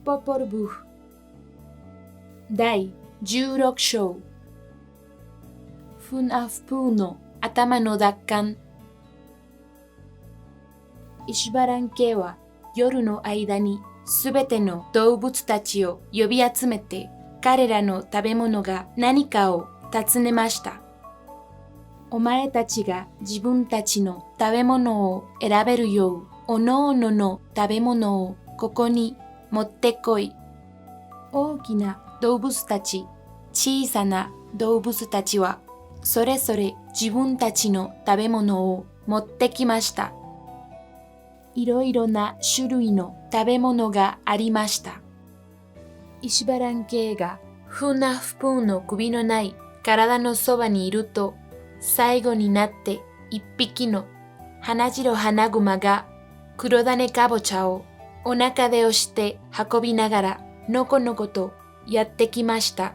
ポポルブフ第16章フンアフプーの頭の奪還。イシュバラン系は夜の間にすべての動物たちを呼び集めて彼らの食べ物が何かを尋ねました。お前たちが自分たちの食べ物を選べるよう、おのおのの食べ物をここに持ってこい。大きな動物たち、小さな動物たちは、それぞれ自分たちの食べ物を持ってきました。いろいろな種類の食べ物がありました。イシュバラン系がフナフプーンの首のない体のそばにいると、最後になって一匹の花白花熊が黒種かぼちゃをお腹で押して運びながらのこのことやってきました。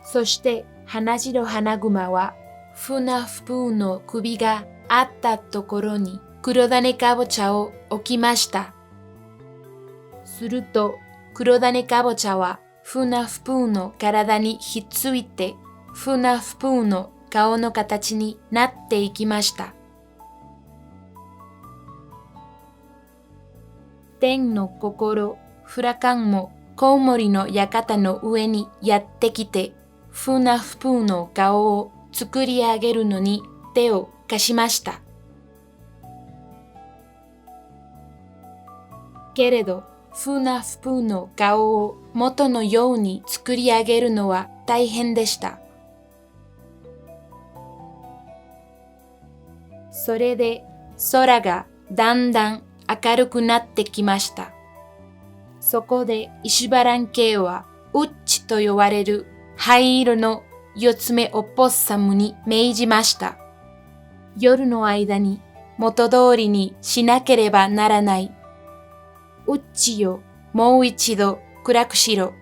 そして花白花熊はフナフプーンの首があったところに黒種かぼちゃを置きました。すると黒種かぼちゃはフナフプーンの体にひっついてフナフプーンの顔の形になっていきました。天の心フラカンもコウモリの館の上にやってきてフナフプーンの顔を作り上げるのに手を貸しました。けれどフナフプーンの顔を元のように作り上げるのは大変でした。それで空がだんだん明るくなってきました。そこでイシュバラン系はウッチと呼ばれる灰色の四つ目オポッサムに命じました。夜の間に元通りにしなければならない。ウッチよ、もう一度暗くしろ。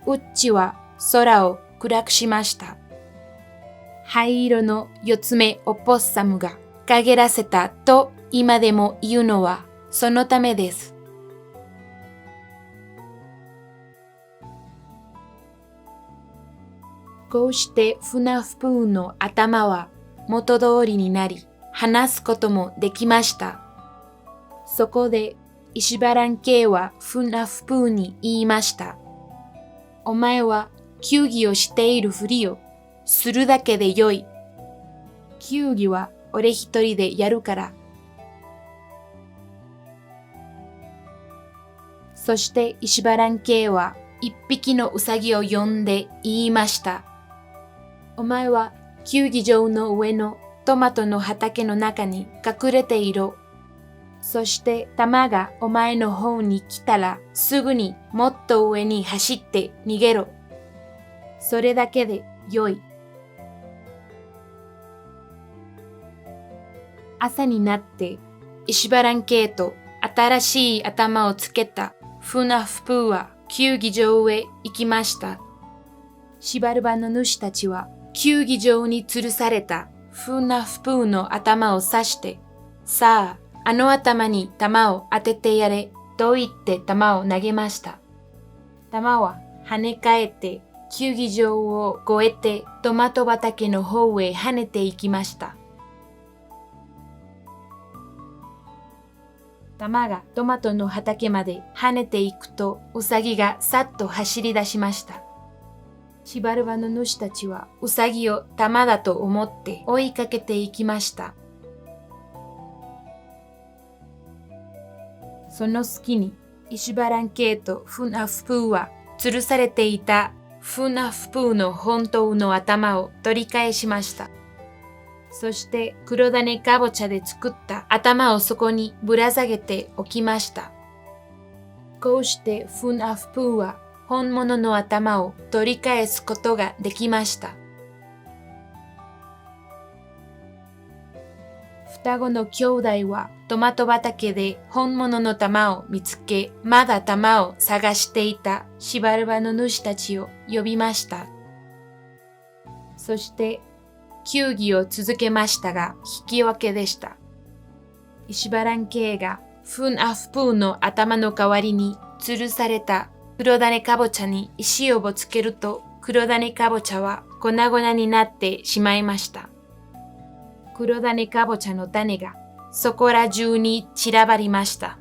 ウッチは空を暗くしました。灰色の四つ目オポッサムが陰らせたと今でも言うのはそのためです。こうしてフナフプーンの頭は元通りになり、話すこともできました。そこでイシュバラン系はフナフプーンに言いました。お前は球技をしているふりをするだけでよい。球技は俺一人でやるから。そしてイシュバラン系は一匹のウサギを呼んで言いました。お前は球技場の上のトマトの畑の中に隠れていろ。そして弾がお前の方に来たらすぐにもっと上に走って逃げろ。それだけでよい。朝になってイシュバラン系と新しい頭をつけたフナフプーは球技場へ行きました。シバルバの主たちは球技場に吊るされたフナフプーの頭を刺して、さあ、あの頭に弾を当ててやれと言って弾を投げました。弾は跳ね返って球技場を越えてトマト畑の方へ跳ねていきました。弾がトマトの畑まで跳ねていくとウサギがさっと走り出しました。シバルバの主たちはウサギを弾だと思って追いかけていきました。その隙にイシュバラン系とフナフプーは吊るされていたフナフプーの本当の頭を取り返しました。そして黒種かぼちゃで作った頭をそこにぶら下げておきました。こうしてフナフプーは本物の頭を取り返すことができました。双子の兄弟はトマト畑で本物の玉を見つけ、まだ玉を探していたシバルバの主たちを呼びました。そして球技を続けましたが引き分けでした。石原ん系がフンアフプーの頭の代わりに吊るされた黒種かぼちゃに石をぶつけると黒種かぼちゃは粉々になってしまいました。黒種かぼちゃの種がそこら中に散らばりました。